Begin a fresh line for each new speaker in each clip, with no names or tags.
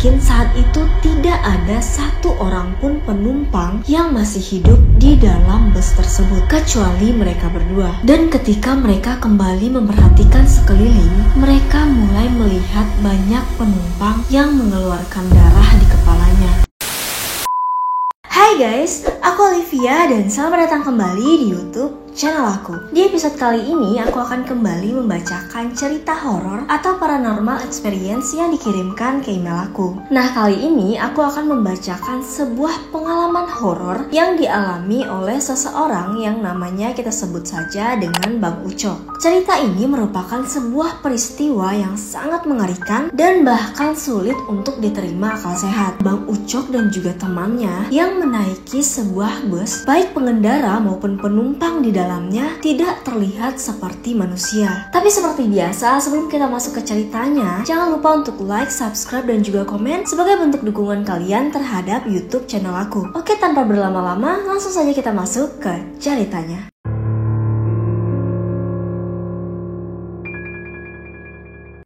yakin saat itu tidak ada satu orang pun penumpang yang masih hidup di dalam bus tersebut kecuali mereka berdua. Dan ketika mereka kembali memperhatikan sekeliling, mereka mulai melihat banyak penumpang yang mengeluarkan darah di kepalanya. Hai guys, aku Olivia dan selamat datang kembali di YouTube channel aku. Di episode kali ini aku akan kembali membacakan cerita horor atau paranormal experience yang dikirimkan ke email aku. Nah, kali ini aku akan membacakan sebuah pengalaman horor yang dialami oleh seseorang yang namanya kita sebut saja dengan Bang Ucok. Cerita ini merupakan sebuah peristiwa yang sangat mengerikan dan bahkan sulit untuk diterima akal sehat. Bang Ucok dan juga temannya yang menaiki sebuah bus, baik pengendara maupun penumpang di dalamnya tidak terlihat seperti manusia. Tapi seperti biasa, sebelum kita masuk ke ceritanya, jangan lupa untuk like, subscribe, dan juga komen sebagai bentuk dukungan kalian terhadap YouTube channel aku. Oke, tanpa berlama-lama, langsung saja kita masuk ke ceritanya.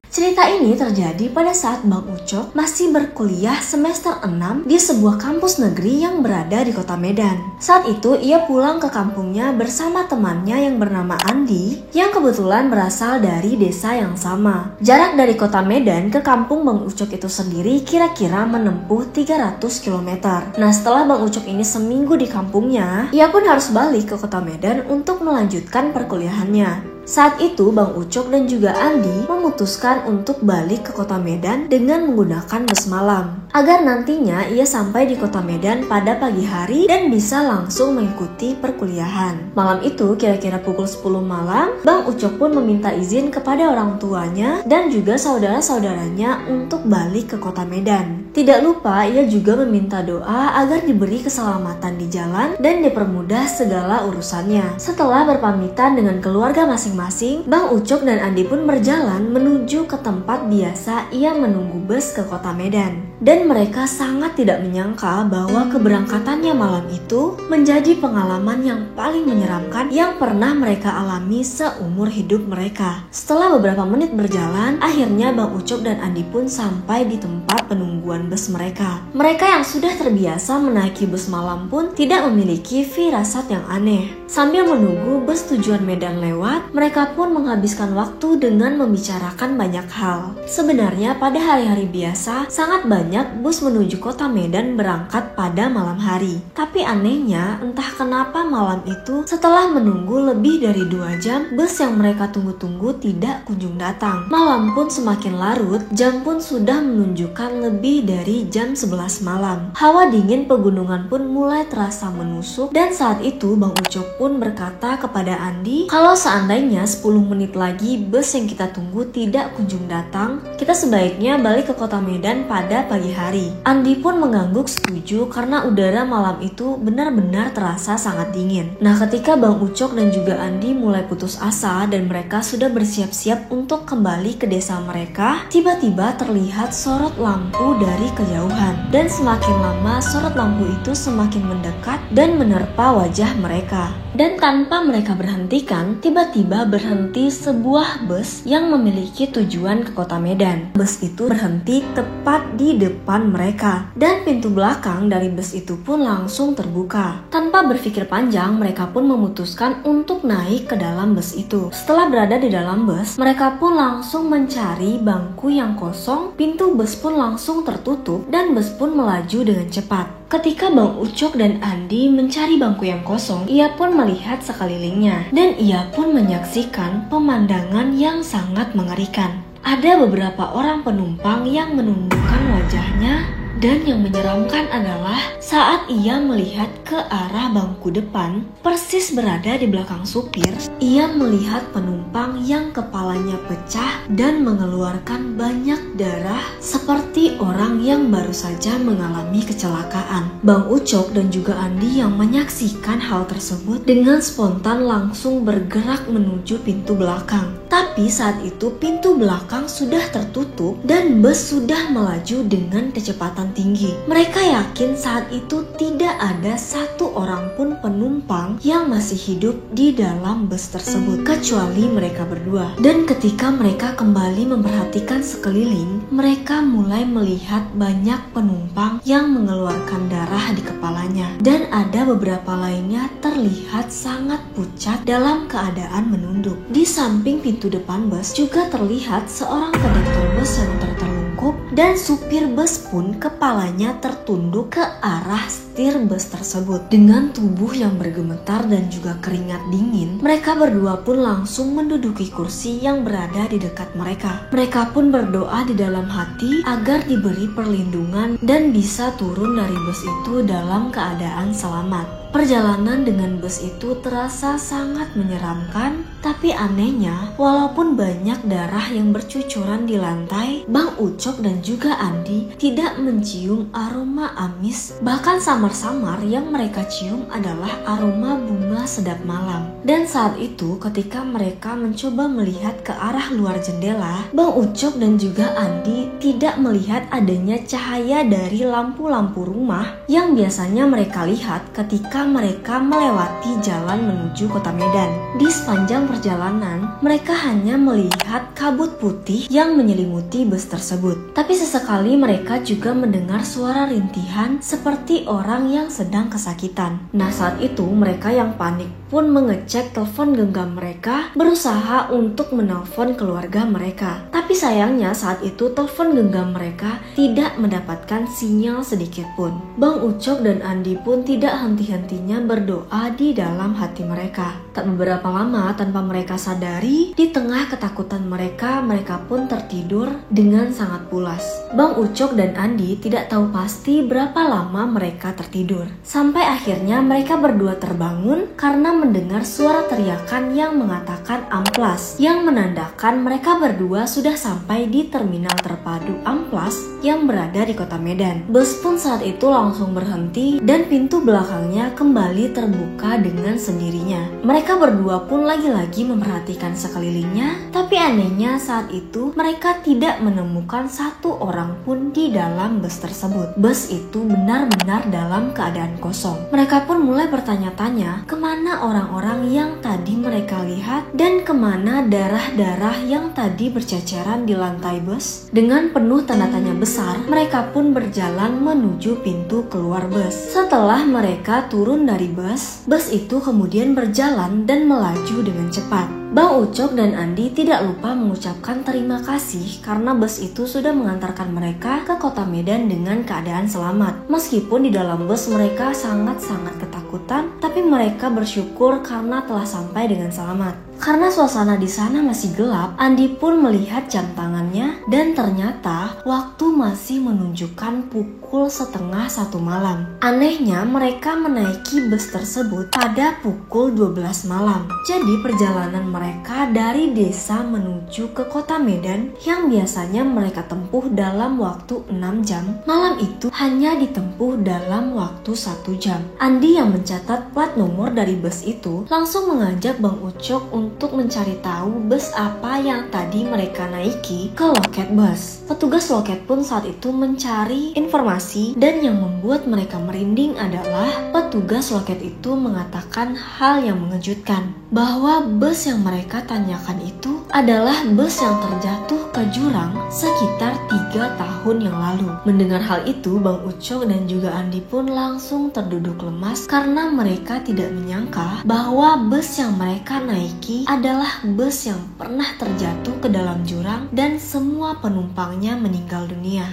Cerita ini terjadi pada saat Bang Ucok masih berkuliah semester 6 di sebuah kampus negeri yang berada di kota Medan. Saat itu ia pulang ke kampungnya bersama temannya yang bernama Andi yang kebetulan berasal dari desa yang sama. Jarak dari kota Medan ke kampung Bang Ucok itu sendiri kira-kira menempuh 300 km. Nah, setelah Bang Ucok ini seminggu di kampungnya, ia pun harus balik ke kota Medan untuk melanjutkan perkuliahannya. Saat itu Bang Ucok dan juga Andi memutuskan untuk balik ke kota Medan dengan menggunakan bus malam agar nantinya ia sampai di kota Medan pada pagi hari dan bisa langsung mengikuti perkuliahan. Malam itu kira-kira pukul 10 malam, Bang Ucok pun meminta izin kepada orang tuanya dan juga saudara-saudaranya untuk balik ke kota Medan. Tidak lupa ia juga meminta doa agar diberi keselamatan di jalan dan dipermudah segala urusannya. Setelah berpamitan dengan keluarga masing-masing, Bang Ucok dan Andi pun berjalan menuju ke tempat biasa ia menunggu bus ke kota Medan. Dan mereka sangat tidak menyangka bahwa keberangkatannya malam itu menjadi pengalaman yang paling menyeramkan yang pernah mereka alami seumur hidup mereka. Setelah beberapa menit berjalan, akhirnya Bang Ucok dan Andi pun sampai di tempat penungguan bus mereka. Mereka yang sudah terbiasa menaiki bus malam pun tidak memiliki firasat yang aneh. Sambil menunggu bus tujuan Medan lewat, mereka pun menghabiskan waktu dengan membicarakan banyak hal. Sebenarnya pada hari-hari biasa, sangat banyak bus menuju kota Medan berangkat pada malam hari. Tapi anehnya, entah kenapa malam itu setelah menunggu lebih dari 2 jam, bus yang mereka tunggu-tunggu tidak kunjung datang. Malam pun semakin larut, jam pun sudah menunjukkan lebih dari jam 11 malam. Hawa dingin pegunungan pun mulai terasa menusuk dan saat itu Bang Ucok pun berkata kepada Andi, kalau seandainya 10 menit lagi bus yang kita tunggu tidak kunjung datang, kita sebaiknya balik ke kota Medan pada pagi hari. Andi pun mengangguk setuju karena udara malam itu benar-benar terasa sangat dingin. Nah, ketika Bang Ucok dan juga Andi mulai putus asa dan mereka sudah bersiap-siap untuk kembali ke desa mereka, tiba-tiba terlihat sorot lampu dari kejauhan. Dan semakin lama sorot lampu itu semakin mendekat dan menerpa wajah mereka. Dan tanpa mereka berhentikan, tiba-tiba berhenti sebuah bus yang memiliki tujuan ke kota Medan. Bus itu berhenti tepat di depan mereka dan pintu belakang dari bus itu pun langsung terbuka. Tanpa berpikir panjang, mereka pun memutuskan untuk naik ke dalam bus itu. Setelah berada di dalam bus, mereka pun langsung mencari bangku yang kosong. Pintu bus pun langsung tertutup dan bus pun melaju dengan cepat. Ketika Bang Ucok dan Andi mencari bangku yang kosong, ia pun melihat sekelilingnya dan ia pun menyaksikan pemandangan yang sangat mengerikan. Ada beberapa orang penumpang yang menundukkan wajahnya dan yang menyeramkan adalah saat ia melihat ke arah bangku depan, persis berada di belakang supir, ia melihat penumpang yang kepalanya pecah dan mengeluarkan banyak darah seperti orang yang baru saja mengalami kecelakaan. Bang Ucok dan juga Andi yang menyaksikan hal tersebut dengan spontan langsung bergerak menuju pintu belakang. Tapi saat itu pintu belakang sudah tertutup dan bus sudah melaju dengan kecepatan terbang tinggi. Mereka yakin saat itu tidak ada satu orang pun penumpang yang masih hidup di dalam bus tersebut, kecuali mereka berdua. Dan ketika mereka kembali memperhatikan sekeliling, mereka mulai melihat banyak penumpang yang mengeluarkan darah di kepalanya. Dan ada beberapa lainnya terlihat sangat pucat dalam keadaan menunduk. Di samping pintu depan bus juga terlihat seorang kondektur bus yang tertelungkup, dan supir bus pun kepalanya tertunduk ke arah setir bus tersebut. Dengan tubuh yang bergemetar dan juga keringat dingin, mereka berdua pun langsung menduduki kursi yang berada di dekat mereka. Mereka pun berdoa di dalam hati agar diberi perlindungan dan bisa turun dari bus itu dalam keadaan selamat. Perjalanan dengan bus itu terasa sangat menyeramkan, tapi anehnya, walaupun banyak darah yang bercucuran di lantai, Bang Ucok dan juga Andi tidak mencium aroma amis. Bahkan samar-samar yang mereka cium adalah aroma bunga sedap malam. Dan saat itu, ketika mereka mencoba melihat ke arah luar jendela, Bang Ucok dan juga Andi tidak melihat adanya cahaya dari lampu-lampu rumah yang biasanya mereka lihat ketika mereka melewati jalan menuju kota Medan. Di sepanjang perjalanan, mereka hanya melihat kabut putih yang menyelimuti bus tersebut. Tapi sesekali mereka juga mendengar suara rintihan seperti orang yang sedang kesakitan. Nah, saat itu mereka yang panik pun mengecek telepon genggam mereka, berusaha untuk menelpon keluarga mereka. Tapi sayangnya saat itu telepon genggam mereka tidak mendapatkan sinyal sedikit pun. Bang Ucok dan Andi pun tidak henti-hentinya berdoa di dalam hati mereka. Tak beberapa lama tanpa mereka sadari, di tengah ketakutan mereka pun tertidur dengan sangat pulas. Bang Ucok dan Andi tidak tahu pasti berapa lama mereka tertidur. Sampai akhirnya mereka berdua terbangun karena mendengar suara teriakan yang mengatakan Amplas, yang menandakan mereka berdua sudah sampai di terminal terpadu Amplas yang berada di kota Medan. Bus pun saat itu langsung berhenti dan pintu belakangnya kembali terbuka dengan sendirinya. Mereka berdua pun lagi-lagi memperhatikan sekelilingnya, tapi anehnya saat itu mereka tidak menemukan satu orang pun di dalam bus tersebut. Bus itu benar-benar dalam keadaan kosong. Mereka pun mulai bertanya-tanya kemana orang-orang yang tadi mereka lihat dan kemana darah-darah yang tadi berceceran di lantai bus. Dengan penuh tanda tanya besar, mereka pun berjalan menuju pintu keluar bus. Setelah mereka turun dari bus itu kemudian berjalan dan melaju dengan cepat. Bang Ucok dan Andi tidak lupa mengucapkan terima kasih karena bus itu sudah mengantarkan mereka ke kota Medan dengan keadaan selamat. Meskipun di dalam bus mereka sangat-sangat ketakutan, tapi mereka bersyukur karena telah sampai dengan selamat. Karena suasana di sana masih gelap, Andi pun melihat jam tangannya dan ternyata waktu masih menunjukkan pukul 12:30 malam. Anehnya mereka menaiki bus tersebut pada pukul 12 malam. Jadi perjalanan mereka dari desa menuju ke kota Medan yang biasanya mereka tempuh dalam waktu 6 jam, malam itu hanya ditempuh dalam waktu 1 jam. Andi yang mencatat plat nomor dari bus itu langsung mengajak Bang Ucok untuk mencari tahu bus apa yang tadi mereka naiki ke loket bus. Petugas loket pun saat itu mencari informasi dan yang membuat mereka merinding adalah petugas loket itu mengatakan hal yang mengejutkan, bahwa bus yang mereka tanyakan itu adalah bus yang terjatuh ke jurang sekitar 3 tahun yang lalu. Mendengar hal itu, Bang Ucok dan juga Andi pun langsung terduduk lemas karena mereka tidak menyangka bahwa bus yang mereka naiki adalah bus yang pernah terjatuh ke dalam jurang dan semua penumpangnya meninggal dunia.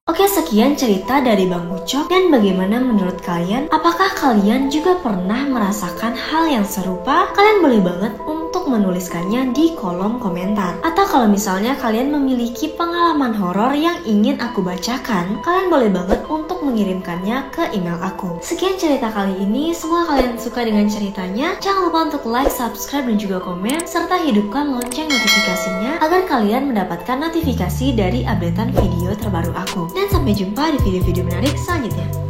Oke, sekian cerita dari Bang Ucok, dan bagaimana menurut kalian? Apakah kalian juga pernah merasakan hal yang serupa? Kalian boleh banget untuk menuliskannya di kolom komentar. Atau kalau misalnya kalian memiliki pengalaman horor yang ingin aku bacakan, kalian boleh banget untuk mengirimkannya ke email aku. Sekian cerita kali ini, semoga kalian suka dengan ceritanya. Jangan lupa untuk like, subscribe, dan juga komen, serta hidupkan lonceng notifikasinya agar kalian mendapatkan notifikasi dari updatean video terbaru aku. Dan sampai jumpa di video-video menarik selanjutnya.